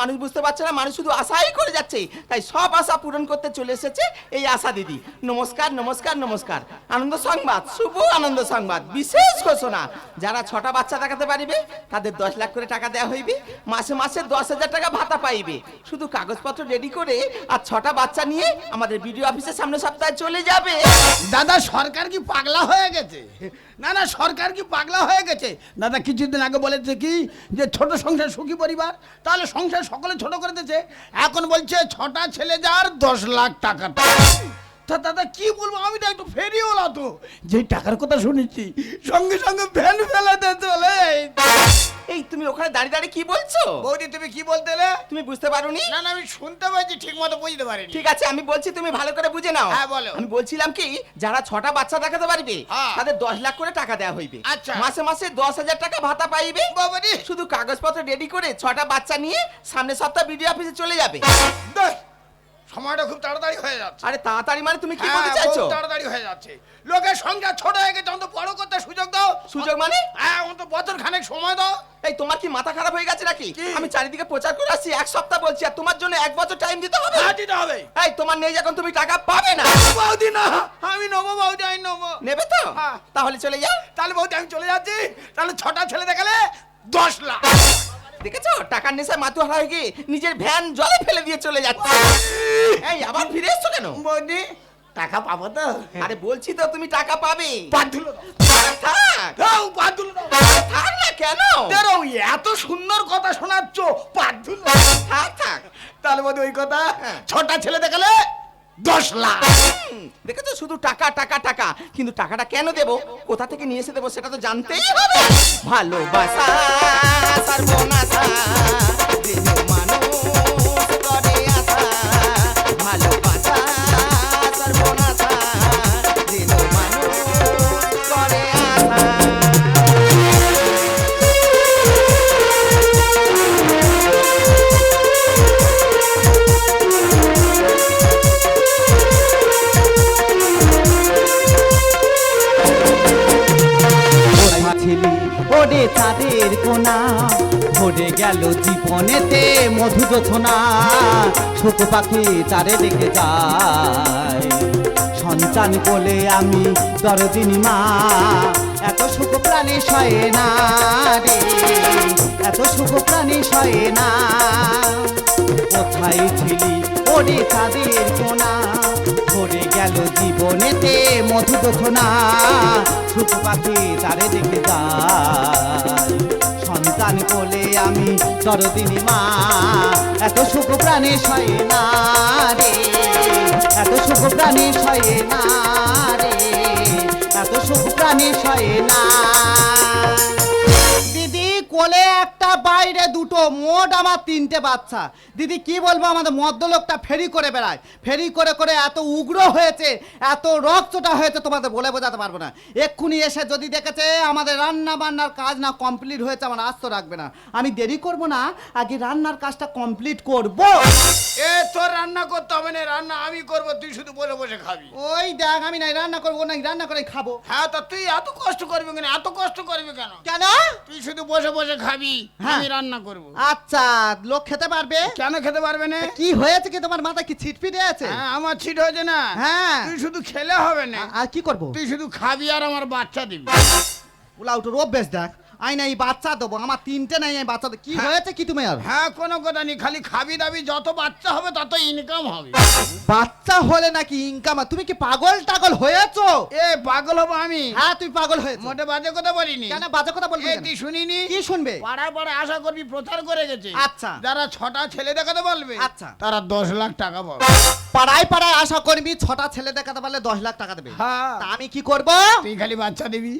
মানুষ বুঝতে পারছে না, মানুষ শুধু আশাই করে যাচ্ছে। তাই সব আশা পূরণ করতে চলে এসেছে এই আশা দিদি। নমস্কার নমস্কার নমস্কার। আনন্দ সংবাদ, শুভ আনন্দ সংবাদ, বিশেষ ঘোষণা। যারা 6টা বাচ্চা দেখাতে পারিবে তাদের 10 লাখ করে টাকা দেওয়া হইবে, মাসে মাসে 10,000 টাকা ভাতা পাইবে। শুধু কাগজপত্র রেডি করে আর 6টা বাচ্চা নিয়ে আমাদের বিডিও অফিসের সামনে সপ্তাহে চলে যাবে। দাদা সরকার কি পাগলা হয়ে গেছে? না না, সরকার কি পাগলা হয়ে গেছে? দাদা কিছুদিন আগে বলেছে কি যে ছোট সংসার সুখী পরিবার, তাহলে সংসার সকলে ছোট করে দিয়েছে। এখন বলছে 6টা ছেলে যার 10 লাখ টাকা। তা দাদা কি বলবো, আমি তো একটু ফেরিওলা, তো যে টাকার কথা শুনেছি সঙ্গে সঙ্গে ভ্যান ফেলাতে চলে। এই তুমি ওখানে দাঁড়িয়ে দাঁড়িয়ে কি বলছো? বৌদি তুমি কি বলতেলে? তুমি বুঝতে পারোনি? না না, আমি শুনতে পাচ্ছি, ঠিক মতো বুঝতে পারিনি। ঠিক আছে আমি বলছি, তুমি ভালো করে বুঝে নাও। হ্যাঁ বলো। আমি বলছিলাম কি, যারা 6টা বাচ্চা দেখাতে পারবে তাদের 10 লাখ করে টাকা দেওয়া হইবে। আচ্ছা। মাসে মাসে 10,000 টাকা ভাতা পাইবে। বাবারে, শুধু কাগজপত্র রেডি করে 6টা বাচ্চা নিয়ে সামনে সপ্তাহে বিডিও অফিসে চলে যাবে। সময়টা খুব তাড়াতাড়ি হয়ে যাচ্ছে। আরে তাড়াতাড়ি মানে তুমি কি বলতে চাইছো? খুব তাড়াতাড়ি হয়ে যাচ্ছে। লোকের সংখ্যা ছোট হয়ে গেছে, অন্তত বড় করতে সুযোগ দাও। সুযোগ মানে? হ্যাঁ, অন্তত বছর খানেক সময় দাও। এই তোমার কি মাথা খারাপ হয়ে গেছে নাকি? আমি চারিদিকে প্রচার করে আসছি 1 সপ্তাহ বলছি, আর তোমার জন্য 1 বছর টাইম দিতে হবে। হ্যাঁ দিতে হবে। এই তোমার নেই যখন তুমি টাকা পাবে না। বৌদি না, আমি নেবো বৌদি, আমি নেবো। নেবে তো? হ্যাঁ। তাহলে চলে যাও। তাহলে বৌদি আমি চলে যাচ্ছি। তাহলে 6টা ছেলে দেখালে 10 লাখ। দেখেছো টাকার নেশায় মাতুয়ারা হয়ে গিয়ে নিজের ভ্যান জলে ফেলে দিয়ে চলে যাচ্ছে। এই আবার ফিরে এসছো কেন? বৌদি টাকা পাবো তো? আরে বলছি তো তুমি টাকা পাবে। বাদুলো থাক দাও, বাদুলো দাও। থাক না কেন? তেরো এত সুন্দর কথা শোনাচ্ছ, বাদুলো থাক থাক। তাহলে বৌদি ওই কথা, 6টা ছেলে দেখালে 10 লাখ। দেখেছো শুধু টাকা টাকা টাকা, কিন্তু টাকাটা কেন দেব, কোথা থেকে নিয়ে এসে দেবো সেটা তো জানতেই হবে। ভালোবাসা সর্বনাশা দেহ মানুষ করে আশা। ভালোবাসা সর্বনাশা দেহ মানুষ করে আশা। ছিলি ওরে চাঁদের কোনা, ভরে গেল জীবনেতে মধু যোছনা। ছোট পাখি তারে ডেকে যায়, সন্তান বলে আমি দরদিনী মা। এত সুখ প্রাণী সয়ে না রে, এত সুখ প্রাণী সয়ে না। কোথায় ছিলি ওরে চাঁদের কোনা, ভরে গেল জীবনেতে মধু যোছনা। ছোট পাখি তারে দেখে যায়, সন্তান কোলে আমি দরদিনী মা। এত সুখ প্রাণী সয়ে না রে, এত সুখ প্রাণী সয়ে না রে, এত সুখ প্রাণী সয়ে না। দিদি কোলে একটা বাইরে দুটো, মোট আমার 3টে বাচ্চা। দিদি কি বলবো, আমাদের মদ্যলোকটা ফেরি করে বেড়ায়, ফেরি করে করে এত উগ্র হয়েছে, এত রক্তটা হয়েছে তোমাদের বলে বোঝাতে পারবো না। এক্ষুনি এসে যদি দেখেছে আমাদের রান্না বান্নার কাজ না কমপ্লিট হয়েছে, আমার আস্ত রাখবে না। আমি দেরি করব না, আগে রান্নার কাজটা কমপ্লিট করব। এ তোর রান্না করতে হবে না, রান্না আমি করবো, তুই শুধু বসে বসে খাবি। ওই দেখ আমি নাই রান্না করবো, না রান্না করে খাবো। হ্যাঁ তা তুই এত কষ্ট করবি কেন? এত কষ্ট করবি কেন? কেন? তুই শুধু বসে বসে খাবি, হ্যাঁ। আমি রান্না করবো। আচ্ছা লোক খেতে পারবে? কেন খেতে পারবে না? কি হয়েছে কি তোমার মাথা কি ছিটফিটে আছে? হ্যাঁ আমার ছিট হয়েছে না। হ্যাঁ। তুই শুধু খেলে হবে না, আর কি করবো? তুই শুধু খাবি আর আমার বাচ্চা দিবি। উলাউটোর অভ্যেস দেখ, আই নাই বাচ্চা দেবো, আমার 3টে নাই আমি বাচ্চা দেবো। কি হয়েছে কি তুমি আর? হ্যাঁ কোনো কথা নেই, খালি খাবি দাবি, যত বাচ্চা হবে তত ইনকাম হবে। বাচ্চা হলে নাকি ইনকাম? তুমি কি পাগল টাগল হয়েছো? এ পাগল হবো আমি? হ্যাঁ তুই পাগল হয়েছো। মোটে বাজে কথা বলিনি। কেন বাজে কথা বলবি? এ তুই শুনিনি? কি শুনবে? পাড়ায় পাড়ায় আশা করবি প্রচার করে গেছে। আচ্ছা। যারা 6টা ছেলে দেখাতে বলবে, আচ্ছা। তারা 10 লাখ টাকা পাবে। পাড়ায় পাড়ায় আশা করবি 6টা ছেলে দেখাতে পারলে 10 লাখ টাকা দেবে। হ্যাঁ। তা আমি কি করব? তুই খালি বাচ্চা দিবি।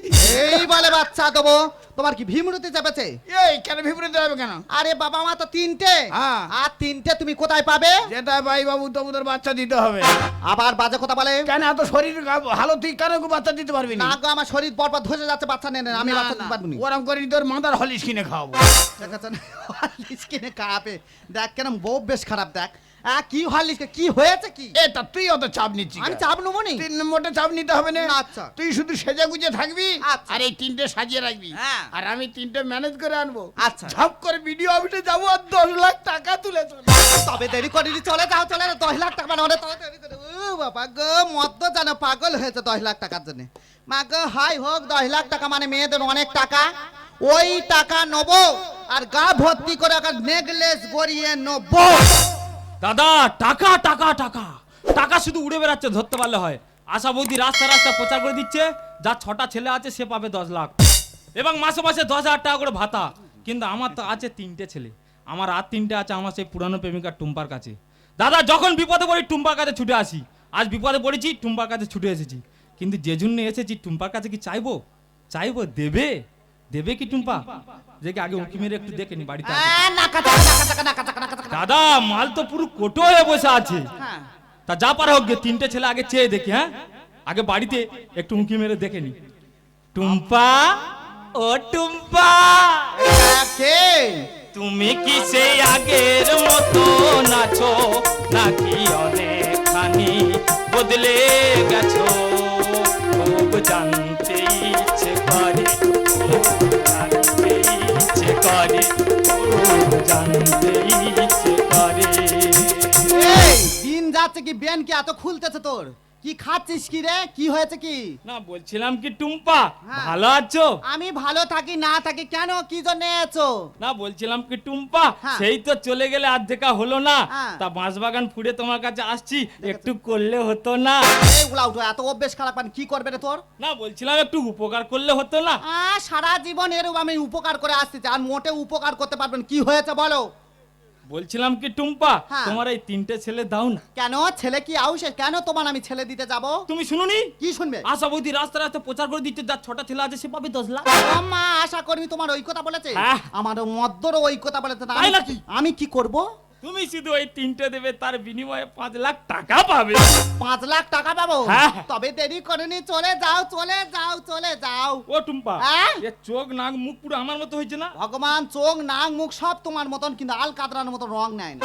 এই বলে বাচ্চা দেবো। তোমার কি ভীমরুতি চাপেছে? এই কেন বিপরীত হবে কেন? আরে বাবা আমার তো 3টে। হ্যাঁ। আর 3টে তুমি কোথায় পাবে? যেটা ভাই বাবু তবু তোর বাচ্চা দিতে হবে। আবার বাজে কথা বলে। কেন এত শরীর ভালো, তুই কেন বাচ্চা দিতে পারবি না? না গো আমার শরীর বরবাদ ধসে যাচ্ছে, বাচ্চা নেন আমি বাচ্চা দিতে পারবো না। ওরম করে তোর মাথার হলিস কিনে খাওয়াবো। দেখাচ্ছেন হরলিক্স কিনে খাওয়াবে। দেখ কেন বউ বেশ খারাপ। দেখ কি হরলিক্স কি হয়েছে কি? এটা তুই অত চাপ নিচ্ছিস? আমি চাপ নেবো নি। তুই মোটে চাপ নিতে হবে না। আচ্ছা। তুই শুধু সেজে গুজে থাকবি আচ্ছা। আর এই 3টে সাজিয়ে রাখবি। হ্যাঁ। আর আমি 3টে ম্যানেজ করে আনবো। আচ্ছা। ঝপ করে ভিডিও অফিসে যাবো আর 10 লাখ টাকা তুলে চলে তবে দেরি করিনি, চলে যাও, চলে যাও। 10 লাখ টাকা মানে অনেক দেরি করে। ও বাবা গো, মদ্য জানো পাগল হয়েছে 10 লাখ টাকার জন্য। মা গো, হাই হোক 10 লাখ টাকা মানে মেয়েদের অনেক টাকা। ওই টাকা নেবো আর গা ভর্তি করে একটা নেকলেস গড়িয়ে নেবো। দাদা টাকা টাকা টাকা টাকা শুধু উড়ে বেড়াচ্ছে, ধরতে পারলে হয়। আশা বৌদি রাস্তা রাস্তা প্রচার করে দিচ্ছে, যার 6টা ছেলে আছে সে পাবে 10 লাখ এবং মাসে মাসে 10,000 টাকা করে ভাতা। কিন্তু আমার তো আছে 3টে ছেলে, আমার আর 3টে আছে আমার সেই পুরানো প্রেমিকা টুম্পার কাছে। দাদা যখন বিপদে পড়ি টুম্পার কাছে ছুটে আসি, আজ বিপদে পড়েছি টুম্পার কাছে ছুটে এসেছি। কিন্তু যে জন্য এসেছি টুম্পার কাছে কি চাইবো? চাইবো, দেবে? দেবে কি টুম্পা? দেখে আগে উঁকি মেরে একটু দেখে নি বাড়িতে আছে। দাদা মাল তো পুরো কোটো হয়ে বসে আছে। হ্যাঁ, তা যা পারা হোক গে, 3টে ছেলে আগে চেয়ে দেখি। হ্যাঁ, আগে বাড়িতে একটু উঁকি মেরে দেখে নি। টুম্পা, ও টুম্পা, কে? তুমি কি সেই আগের মতো নাচো নাকি অনেকখানি বদলে গেছো? খুব জানতে ইচ্ছে করে, খুব জানতে ইচ্ছে করে, খুব জানতে ইচ্ছে করে। এই দিন যাচ্ছে কি বেন কি এত খুলতেছে তোর? কি খাচ্ছিস কি রে? কি হয়েছে কি? না বলছিলাম কি টুম্পা হ্যাঁ। ভালো আছো? আমি ভালো থাকি না থাকি কেন, কি জন্য এসো? না বলছিলাম কি টুম্পা হ্যাঁ। সেই তো চলে গেলে আর দেখা হলো না। হ্যাঁ। তা বাঁশবাগান ফুড়ে তোমার কাছে আসছি, একটু করলে হতো না? এই উলাও তো এত অভ্যেস খারাপ, মানে কি করবে রে তোর? না বলছিলাম একটু উপকার করলে হতো না? সারা জীবন এরকম আমি উপকার করে আসতেছি আর মোটে উপকার করতে পারবেন? কি হয়েছে বলো? বলছিলাম কি টুম্পা হ্যাঁ। তোমার এই 3টে ছেলে দাও না। কেন ছেলে কি আউসে? কেন তোমার আমি ছেলে দিতে যাব? তুমি শুনুনি? কি শুনবে? আশা বৌদি রাস্তা রাস্তা প্রচার করে দিচ্ছে, যার 6টা ছেলে আছে সে পাবে 10 লাখ। মা আশা করি তোমার ওই কথা বলেছে? হ্যাঁ। আমার মদ্যরও ওই কথা বলেছে। তা তাই আমি নাকি? আমি কি করব? তুমি শুধু ওই 3টে দেবে, তার বিনিময়ে 5 লাখ টাকা পাবে। 5 লাখ টাকা পাবো? হ্যাঁ। তবে দেরি করেনি, চলে যাও চলে যাও চলে যাও। ও টুম্পা হ্যাঁ? এ চোখ নাক মুখ পুরো আমার মতো হয়েছে না? ভগবান চোখ নাক মুখ সব তোমার মতন, কিন্তু আল কাতরানোর মতন রং নেয় না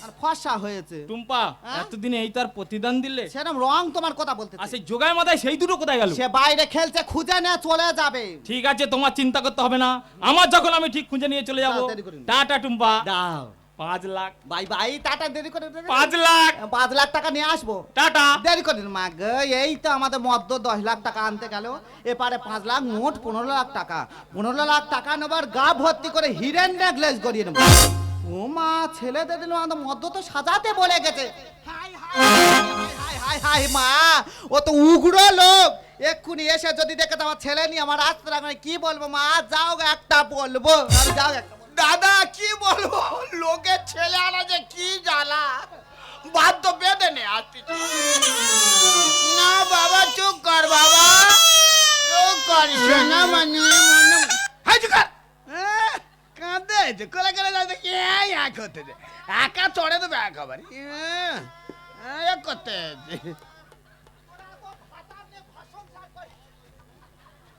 আর ফর্সা হয়েছে। টুম্পা হ্যাঁ? এতদিনে এই তার প্রতিদান দিলে, সেরকম রং তোমার কথা বলতে আর সেই যোগায় মাথায় সেই দুটো কোথায় গেল? সে বাইরে খেলছে, খুঁজে না চলে যাবে। ঠিক আছে তোমার চিন্তা করতে হবে না, আমার যখন আমি ঠিক খুঁজে নিয়ে চলে যাবো। তাড়াতাড়ি করুন। টাটা টুম্পা। দাও 5 লাখ। Bye bye, tata. দেরি করে 5 লাখ 5 লাখ টাকা নিয়ে আসবো। টাটা। দেরি করে মা গো, এই তো আমাদের মদ্য 10 লাখ টাকা আনতে গেল, এপারে 5 লাখ, মোট 15 লাখ টাকা। 15 লাখ টাকা নেবার গা ভর্তি করে হিরেন নেকলেস গড়িয়ে নেবো। ও মা, ছেলেদের দিল আমাদের মদ্য তো সাজাতে বলে গেছে। High high high high high মা, ও তো উগ্র লোক। এক্ষুনি এসে যদি দেখে তো আমার ছেলে নিয়ে আমার আসতে লাগবে, কি বলবো মা? যাও একটা বলবো, আর যাও একটা। দাদা কি বলবো, লোকের ছেলে আনা যে কি জ্বালা, বাধ্য বেঁধে নে আসতে। না বাবা চুপ কর, বাবা চুপ কর, শোনা মানে হাই চুপ কর। কাঁদে যে কোলে কোলে যাচ্ছে, এক হতে দে, একা চড়ে দেবে একেবারে এক করতে।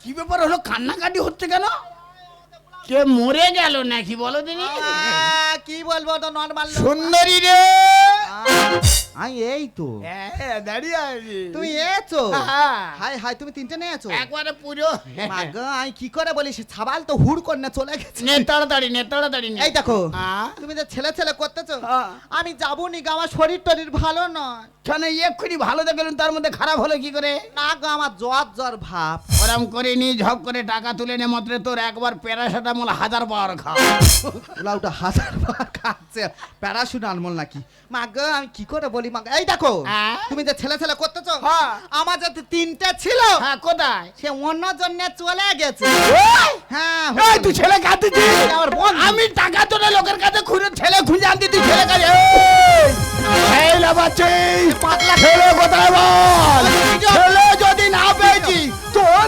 কি ব্যাপার হলো, কান্নাকাটি হচ্ছে কেন? কে মরে গেল নাকি বলো দিনি? কি বলবো, তো নরমাল সুন্দরী রে, আই এই তো দাঁড়িয়ে আছি। তুমি এসো? হ্যাঁ। হাই হাই, তুমি 3টে নিয়েছো? একবারে পুরো মা গো, আমি কি করে বলি, সে ছাবাল তো হুড় করে না চলে গেছে। নে তাড়াতাড়ি নে, তাড়াতাড়ি নে। এই দেখো, হ্যাঁ? তুমি যে ছেলে ছেলে করতেছো, হ্যাঁ। আমি যাবো নি গো, আমার শরীর টরীর ভালো নয়। কেন এক্ষুনি ভালো দেখলেন, তার মধ্যে খারাপ হলো কি করে? না গো, আমার জ্বর জ্বর ভাব। ওরম করে নি, ঝক করে টাকা তুলে নে, মাত্র তোর একবার প্যারাসিটামল 1000 বার খা। ওটা 1000 বার খাচ্ছে, প্যারাশুট আনমল নাকি? মা গো, আমি কি করে বলি মা গো? এই দেখো, হ্যাঁ? তুমি যে ছেলে ছেলে করতেছো, হ্যাঁ। আমার যে 3টে ছিল, হ্যাঁ কোথায়? সে অন্য জন্য চলে গেছে। ওই! হ্যাঁ, এই তুই ছেলে কাঁদছিস? আমার বোন। আমি টাকা তোলে লোকের কাছে ঘুরে ছেলে খুঁজে আনতে, তুই ছেলে কাছে এই লাবাচ্ছি, 5 লাখ ছেলে কোথায় বল? ছেলে যদি না পেয়েছি তোর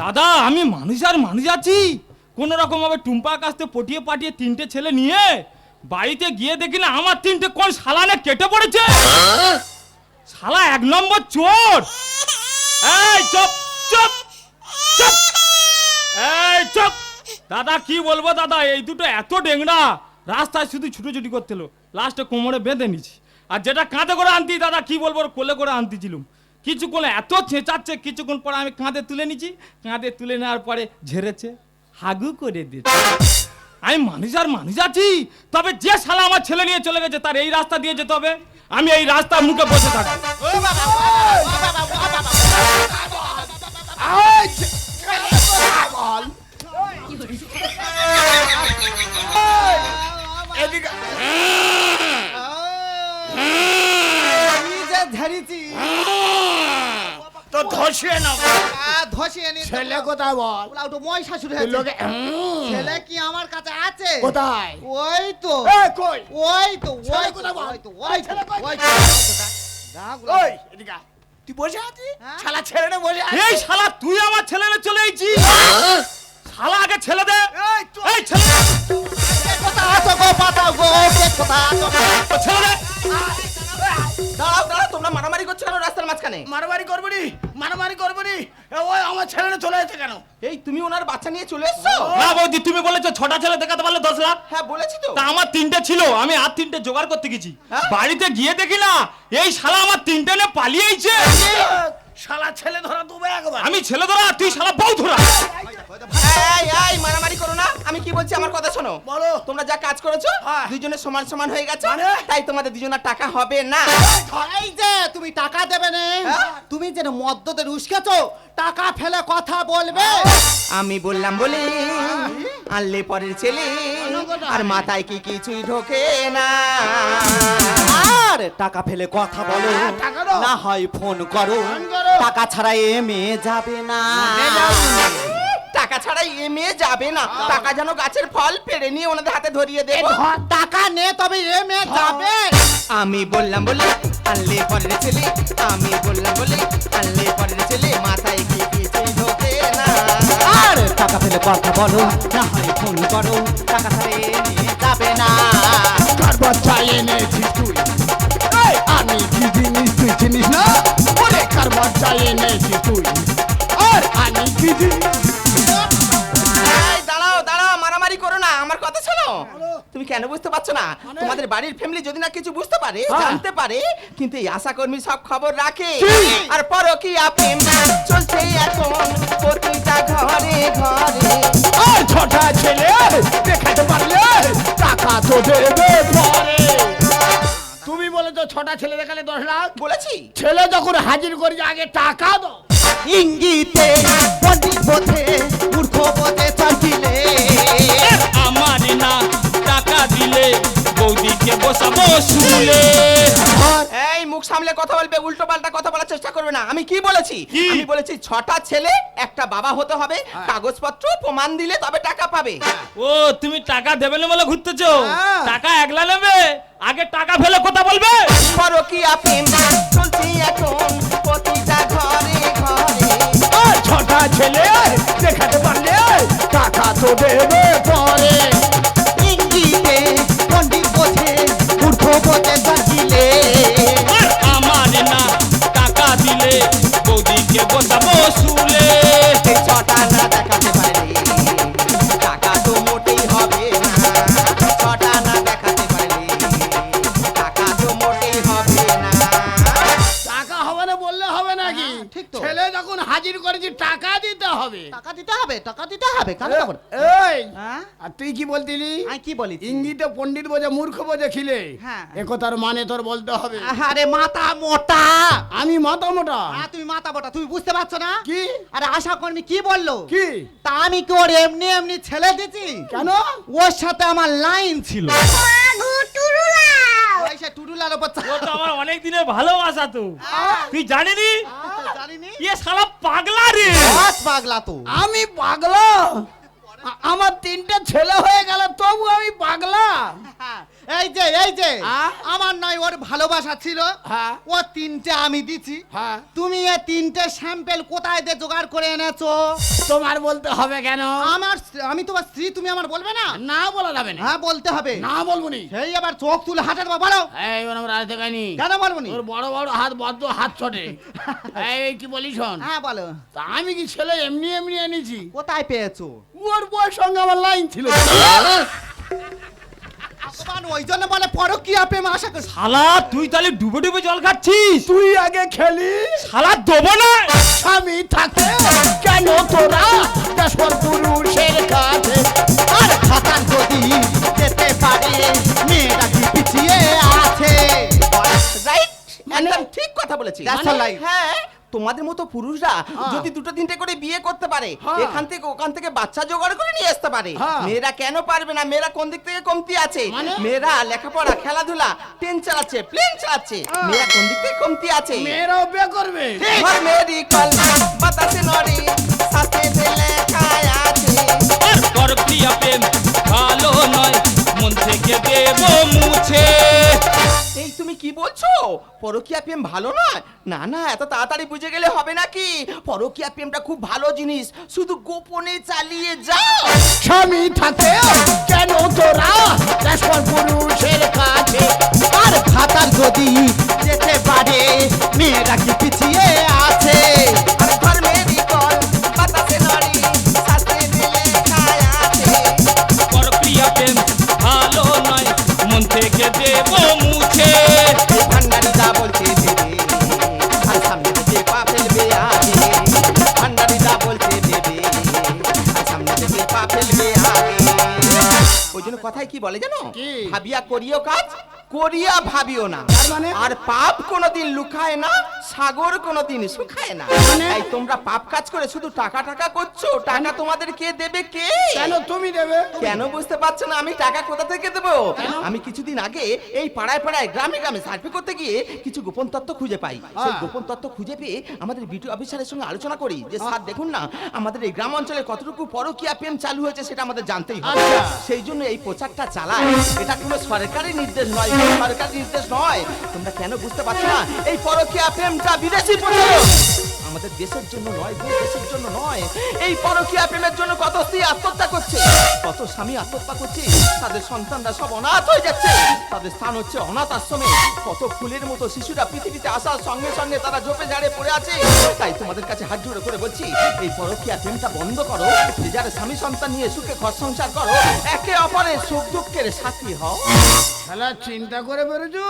দাদা আমি মানুষ আর মানুষ আছি, কোন রকম ভাবে টুম্পার কাছ থেকে পটিয়ে পাঠিয়ে 3টে ছেলে নিয়ে বাড়িতে গিয়ে দেখি না আমার 3টে কোন শালানে কেটে পড়েছে। শালা 1 নম্বর চোর। এই চুপ চুপ চুপ, এই চুপ। দাদা কি বলবো দাদা, এই দুটো এত ডেংরা, রাস্তায় শুধু ছুটোছুটি করতেল, লাস্টে কোমরে বেঁধে নিছি। আর যেটা কাঁধে করে আনতি দাদা কি বলবো, ওর কোলে করে আনতেছিলাম, কিছুক্ষণ এত চেঁচাচ্ছে, কিছুক্ষণ পরে আমি কাঁধে তুলে নিচ্ছি, কাঁধে তুলে নেওয়ার পরে ঝেড়েছে, হাগু করে দিচ্ছে। আমি মানুষ আর মানুষ আছি, তবে যে শালা আমার ছেলে নিয়ে চলে গেছে তার এই রাস্তা দিয়ে যেতে হবে, আমি এই রাস্তার মুখে বসে থাকবো। তো ধসিয়ে না ধসিয়ে নি ছেলে কোথায় বল? ওটা মই শাশুড়ি তুই হয়েছে। লোকে ছেলে কি আমার কাছে আছে? কোথায়? ওই তো কই? ওই তো ছেলে ওই তো কোথায় বল? ওই তো ওই তো ছেলে কই? ওই তো দাগুলো ওই এদিকে আয়। তুই বসে আছিস? হ্যাঁ? শালা ছেলে না বসে আছিস? এই শালা তুই আমার ছেলে নিয়ে চলে এসেছিস, শালা আগে ছেলে দে, এই চল। এই ছেলে দে, কথা আছো গো পাতা গো কথা আছো ও ছেলে দে। দাঁড়াও দাঁড়াও, তোমরা মারামারি করছো কেন রাস্তার মাঝখানে? মারামারি করবো নি, মারামারি করবো নি। ওই আমার ছেলে না চলে যেতে কেন? এই তুমি ওনার বাচ্চা নিয়ে চলে এসছো? না বৌদি, তুমি বলেছো 6টা ছেলে দেখাতে পারলে 10 লাখ, হ্যাঁ বলেছি তো। তা আমার 3টে ছিল, আমি আর 3টে জোগাড় করতে গেছি, হ্যাঁ? বাড়িতে গিয়ে দেখি না এই শালা আমার 3টে নিয়ে পালিয়েছে। শালা ছেলে ধরা দুবে একবার। আমি ছেলে ধরা, তুই শালা বউ ধরা। এই এই মারামারি করো না, আমি কি বলছি আমার কথা শোনো। বলো। তোমরা যা কাজ করেছো হ্যাঁ। দুইজনে সমান সমান হয়ে গেছে, মানে? তাই তোমাদের দুজনের টাকা হবে না। এই যে তুমি টাকা দেবে না, হ্যাঁ? তুমি যে মদ্যতে উস্কেছো, টাকা ফেলে কথা বলবে। আমি বললাম বলে আনলে পরের ছেলে, আর মাথায় কি কিছুই ঢোকে না। আর টাকা ফেলে কথা বলো, টাকা দাও। না হয় ফোন করো, ফোন করো। টাকা ছাড়া এ মেয়ে যাবে না। টাকা ছাড়া এ মেয়ে যাবে না, টাকা যেন গাছের ফল পেড়ে নিয়ে ওনাদের হাতে ধরিয়ে দেবো। টাকা নে তবে এ মেয়ে যাবে। আমি বললাম বলে আনলে পরের ছেলে, আমি বললাম বলে আনলে পরের ছেলে, মাথায় কি কিছুই ঢোকে না। আর টাকা ফেলে কথা বলো, না হয় ফোন করো, টাকা ছাড়া এ মেয়ে যাবে না। কার বাচ্চা এনেছিস তুই? এই, আমি কি জিনিস তুই চিনিস না? বলে কার বাচ্চা এনেছিস তুই? আর আমি কি জিনিস? এই দাঁড়াও দাঁড়াও, মারামারি করো না, আমার কথা শোনো। তুমি কেন বুঝতে পারছো না? তোমাদের বাড়ির ফ্যামিলি যদি না কিছু বুঝতে পারে, জানতে পারে, কিন্তু এই আশাকর্মী সব খবর রাখে। আর পরকীয়া প্রেম চলছে এখন প্রতিটা ঘরে ঘরে। আর ছোটা ছেলে দেখাতে পারলে টাকা তো দেবে পরে। তুমি বলেছো ছটা ছেলে দেখালে 10 লাখ। বলেছি ছেলে যখন হাজির করে আগে টাকা দাও। ইঙ্গিতে পণ্ডিত বোধে, মূর্খ বোধে চাইলে। আমার না টাকা দিলে বৌদিকে বসাবো শুলে। এই মুখ সামলে কথা বলবে, উল্টো পাল্টা কথা বলার চেষ্টা করবে না। আমি কি বলেছি? কি? আমি বলেছি 6টা ছেলে একটা বাবা হতে হবে, কাগজপত্র প্রমাণ দিলে তবে টাকা পাবে। ও তুমি টাকা দেবে না বলে ঘুরতেছো, হ্যাঁ। টাকা একলা নেবে, আগে টাকা ফেলে কথা বলবে। পরকীয়া প্রেম চলছে এখন প্রতিটা ঘরে ঘরে। আর ছটা ছেলে দেখাতে পারলে টাকা তো দেবে পরে। ইঙ্গিতে পণ্ডিত বোধে, মূর্খ বোধে চাইলে। আর আমার না টাকা দিলে বৌদিকে বসাবো শুলে। এই 6টা না দেখাতে পারলে টাকা তো মোটেই হবে না। 6টা না দেখাতে পারলে টাকা তো মোটেই হবে না। টাকা হবে না বললে হবে নাকি? ঠিক তো। ছেলে যখন হাজির করেছি টাকা দিতে হবে। টাকা দিতে হবে, টাকা দিতে হবে, কেন দেবো না? এই হ্যাঁ? আর তুই কি বলতিলি? আমি কি বলি? ইঙ্গিতে পণ্ডিত বোঝে মূর্খ বোঝে খিলে। হ্যাঁ। একথার মানে তোর বলতে হবে। আরে মাথা মোটা। আমি মাথা মোটা। তুমি মাথা মোটা, তুমি বুঝতে পারছো না? কি? আরে আশা কর্মী কি বললো? কি? তা আমি কি ওর এমনি এমনি ছেলে দিছি? কেন? ওর সাথে আমার লাইন ছিল। ওই সে টুডুলার উপর ও তো আমার অনেক দিনের ভালোবাসা তো, তুই জানিনি? জানিনি? ইয়ে শালা পাগলা রে। বাস পাগলা তো। আমি পাগলা? আমার 3টে ছেলে হয়ে গেল তবু আমি পাগলা? হ্যাঁ, এই যে আ? আমার নয় ওর ভালোবাসা ছিল হ্যাঁ। ও তিনটে আমি দিছি হ্যাঁ। তুমি এ তিনটে স্যাম্পেল কোথায় দিয়ে জোগাড় করে এনেছো তোমার বলতে হবে কেন? আমি তোমার স্ত্রী, তুমি আমার বলবে না? না বলা যাবে না। হ্যাঁ বলতে হবে। না বলবো নি। সেই আবার চোখ তুলে হাঁটে দেবো, বলো এই আমার রাতে গাইনি। কেন বলবো নি? তোর বড় বড় হাত বদ্ধ হাত ছোটে। এই কি বলিস শোন। হ্যাঁ বলো। তা আমি কি ছেলে এমনি এমনি এনেছি? কোথায় পেয়েছো? ওর বউয়ের সঙ্গে আমার লাইন ছিল। ভগবান ওই জন্য বলে পরকীয়া প্রেম আশা করছি। শালা তুই তাহলে ডুবে ডুবে জল খাচ্ছিস? তুই আগে খেলি। শালা দেবো না। স্বামী থাকে কেন তোরা দেশপর পুরুষের কাছে? আর খাতার যদি যেতে পারে মেয়েরা কি পিছিয়ে আছে? রাইট, একদম ঠিক কথা বলেছি। That's all right. হ্যাঁ, তোমাদের মতো পুরুষরা যদি দুটো তিনটে করে বিয়ে করতে পারে, হ্যাঁ। এখান থেকে ওখান থেকে বাচ্চা জোগাড় করে নিয়ে আসতে পারে, হ্যাঁ। মেয়েরা কেন পারবে না? মেয়েরা কোন দিক থেকে কমতি আছে? মানে? মেয়েরা লেখাপড়া, খেলাধুলা, ট্রেন চালাচ্ছে, প্লেন চালাচ্ছে, মেয়েরা কোন দিক থেকে কমতি আছে? মেয়েরাও বিয়ে করবে। ঘর মেরি কল বাতাসে নড়ে, সাথে দিলে খায় আছে। আর পরকীয়া প্রেম ভালো নয়, মন থেকে দেবো মুছে। এই তুমি কি বলছো? পরকীয়া প্রেম ভালো নয়? না না, এত তাড়াতাড়ি বুঝে গেলে হবে নাকি? পরকীয়া প্রেমটা খুব ভালো জিনিস, শুধু গোপনে চালিয়ে যাও। স্বামী থাকে কেন তোরা দেশপর পুরুষের কাছে? আর খাতার যদি যেতে পারে মেয়েরা কি পিছিয়ে আছে? আর ঘর মেরি কল বাতাসে নড়ে, সাথে দিলে খায় আছে। পরকীয়া প্রেম ভালো নয়, মন থেকে দেবো মুছে। এই ভান্ডারি যা বলছে দেবে, আর সামনে থেকে পা ফেলবে আগে। ভান্ডারি যা বলছে দেবে, আর সামনে থেকে পা ফেলবে আগে। ওই জন্য কথায় কি বলে জানো? কি? ভাবিয়া করিও কাজ, করিয়া ভাবিও না। তার মানে? আর পাপ কোনোদিন লুকায় না, সাগর কোনোদিন শুকায় না। মানে? এই তোমরা পাপ কাজ করে শুধু টাকা টাকা করছো, টাকা তোমাদের কে দেবে? কে? কেন তুমি দেবে? কেন বুঝতে পারছো না? আমি টাকা কোথা থেকে দেবো? আমি কিছুদিন আগে এই পাড়ায় পাড়ায় গ্রামে গ্রামে সার্ভে করতে গিয়ে কিছু গোপন তথ্য খুঁজে পাই। সেই গোপন তথ্য খুঁজে পেয়ে আমাদের বিডিও অফিসারের সঙ্গে আলোচনা করি যে স্যার দেখুন না, আমাদের এই গ্রাম অঞ্চলে কতটুকু পরকীয়া প্রেম চালু হয়েছে সেটা আমাদের জানতেই হবে। আচ্ছা। সেই জন্য এই প্রচারটা চালায়। এটা কোনো সরকারি নির্দেশ নয়, কোনো সরকারি নির্দেশ নয়। তোমরা কেন বুঝতে পারছো না? এই পরকীয়া প্রেমটা বিদেশি প্রচারক, আমাদের দেশের জন্য নয় গো, দেশের জন্য নয়। এই পরকীয়া প্রেমের জন্য কত স্ত্রী আত্মহত্যা করছে, কত স্বামী আত্মহত্যা করছে, তাদের সন্তানরা সব অনাথ হয়ে যাচ্ছে, তাদের স্থান হচ্ছে অনাথ আশ্রমে। কত ফুলের মতো শিশুরা পৃথিবীতে আসার সঙ্গে সঙ্গে তারা ঝোপে ঝাড়ে পড়ে আছে। তাই তোমাদের কাছে হাত জোড়ে করে বলছি, এই পরকীয়া প্রেমটা বন্ধ করো, যে যারা স্বামী সন্তান নিয়ে সুখে ঘর সংসার করো, একে অপরের সুখ দুঃখের সাথী হও। শালা চিন্তা করে বেরোছো?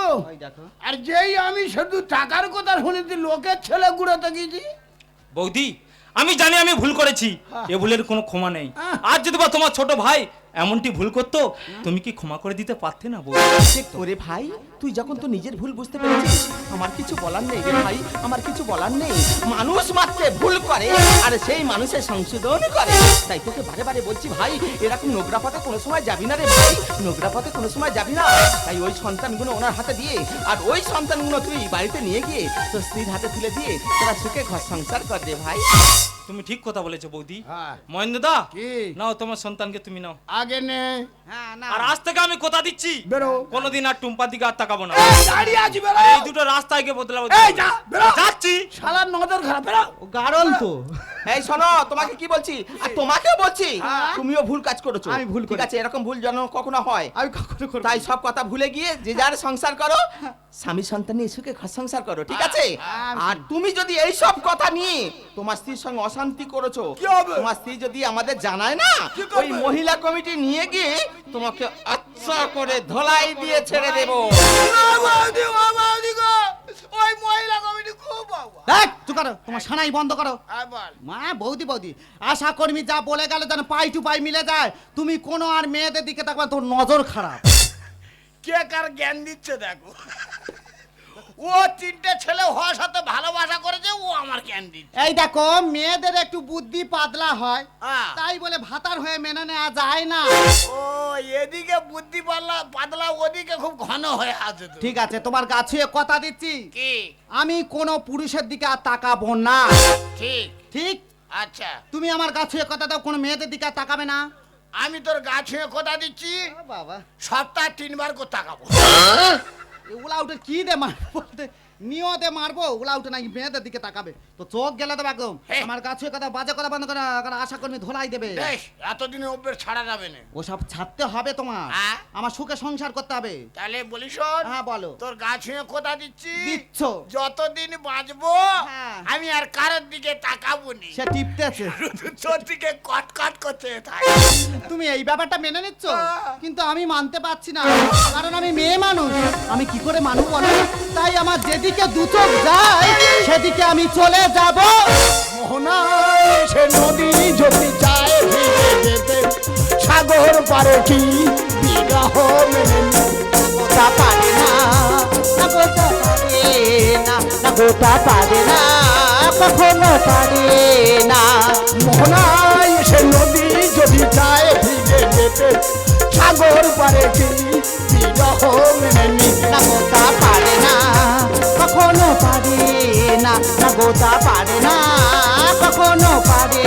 আর যেই আমি শুধু টাকার কথা শুনেছি, লোকের ছেলে গুড়াতে গেছি। বৌদি, আমি জানি আমি ভুল করেছি, এ ভুলের কোনো ক্ষমা নেই। আর যদি বা তোমার ছোট ভাই এমনটি ভুল করতো, তুমি কি ক্ষমা করে দিতে পারতে না বৌদি? ওরে ভাই, তুই যখন তো নিজের ভুল বুঝতে পেরেছিস, আমার কিছু বলার নেই রে ভাই, আমার কিছু বলার নেই। মানুষ মাত্রে ভুল করে, আর সেই মানুষের সংশোধন করে। তাই তোকে বারে বারে বলছি ভাই, এরকম নোংরা পথে কোনো সময় যাবি না রে ভাই, নোংরা পথে কোনো সময় যাবি না। তাই ওই সন্তানগুলো ওনার হাতে দিয়ে, আর ওই সন্তানগুলো তুই বাড়িতে নিয়ে গিয়ে তোর স্ত্রীর হাতে তুলে দিয়ে তোরা সুখে ঘর সংসার কর রে ভাই। তুমি ঠিক কথা বলেছো বৌদি। হ্যাঁ। মহেন্দ্রদা, কি? নাও তোমার সন্তানকে তুমি নাও। আগে নে। হ্যাঁ না আর আজ থেকে আমি কথা দিচ্ছি, বেরো। কোনোদিন আর টুম্পার দিকে আর তাকাবো না। এই, দাঁড়িয়ে আছি, বেরো। আর এই দুটো রাস্তায় গিয়ে বদলাবো। এই, যা, বেরো। যাচ্ছি। শালার নজর খারাপ, বেরো। ও গারল তো। এই শোনো, তোমাকে কি বলছি, আর তোমাকেও বলছি, তুমিও ভুল কাজ করেছো। আমি ভুল ঠিক আছে, এরকম ভুল যেন কখনো হয়। আমি কখনো করব তাই সব কথা ভুলে গিয়ে যে যার সংসার করো, স্বামী সন্তান নিয়ে সুখে ঘর সংসার করো, ঠিক আছে? আর তুমি যদি এই সব কথা নিয়ে তোমার স্ত্রীর সঙ্গে অশান্তি করেছো, কি হবে? তোমার স্ত্রী যদি আমাদের জানায় না, কি করবে? ওই মহিলা কমিটি নিয়ে গিয়ে তোমাকে আচ্ছা করে ধোলাই দিয়ে ছেড়ে দেবো। ওই মহিলা কমিটি খুব বাবা। দেখ তুই করো, তোমার সানাই বন্ধ করো। আবার মা বৌদি বৌদি, আশা কর্মী যা বলে গেল যেন পাই টু পাই মিলে যায়। তুমি কোনো আর মেয়েদের দিকে তাকবা, তোর নজর খারাপ। কে কার জ্ঞান দিচ্ছে দেখো। ও তিনটে ছেলে হওয়ার সাথে ভালোবাসা করেছে, ও আমার জ্ঞান দিচ্ছে। এই দেখো, মেয়েদের একটু বুদ্ধি পাতলা হয়, হ্যাঁ। তাই বলে ভাতার হয়ে মেনে নেওয়া যায় না। ও এদিকে বুদ্ধি পাতলা পাতলা, ওদিকে খুব ঘন হয়ে আছে তো। ঠিক আছে, তোমার কাছে কথা দিচ্ছি, কি? আমি কোনো পুরুষের দিকে আর তাকাবো না। ঠিক। ঠিক? আচ্ছা। তুমি আমার কাছে কথা দাও, কোনো মেয়েদের দিকে আর তাকাবে না। আমি তোর গা ছুঁয়ে কথা দিচ্ছি বাবা সপ্তাহে 3 বার করে তাকাবো। ওগুলা উঠে কি দে মারবো নিয়তে মারবো ওগুলা উঠে নাকি মেয়েদের দিকে তাকাবে তো চোখ গেলে দেবে একদম হ্যাঁ। আমার কাছে কথা বাজে কথা বন্ধ করে কারণ আশা কর্মী ধোলাই দেবে বেশ এতদিনে অভ্যেস ছাড়া যাবে না। ওসব ছাড়তে হবে তোমার হ্যাঁ? আমার সুখে সংসার করতে হবে তাহলে বলি শোন, হ্যাঁ বলো তোর গা ছুঁয়ে কথা দিচ্ছি দিচ্ছ যতদিন বাঁচবো হ্যাঁ। আমি আর কারোর দিকে তাকাবো নি, সে টিপতেছে তোর দিকে কটকট করতে থাকে। তুমি এই ব্যাপারটা মেনে নিচ্ছ কিন্তু আমি মানতে পারছি না কারণ আমি মেয়ে মানুষ আমি কি করে মানুষ বলো তাই আমার যেদিকে দু চোখ যায় সেদিকে আমি চলে যাব মোহনায় সে নদী যদি চায় ভিজে যেতে সাগর পারে কি বিরহ মেনে নিতে। গোটা পারে না না গোটা পারে না না গোটা পারে না কখনো পারে না মোহনায় সে নদী যদি চায় ভিজে যেতে সাগর পারে কি বিরহ মেনে নিতে। না গোটা পারে না কখনো পারে না না গোটা পারে না কখনো পারে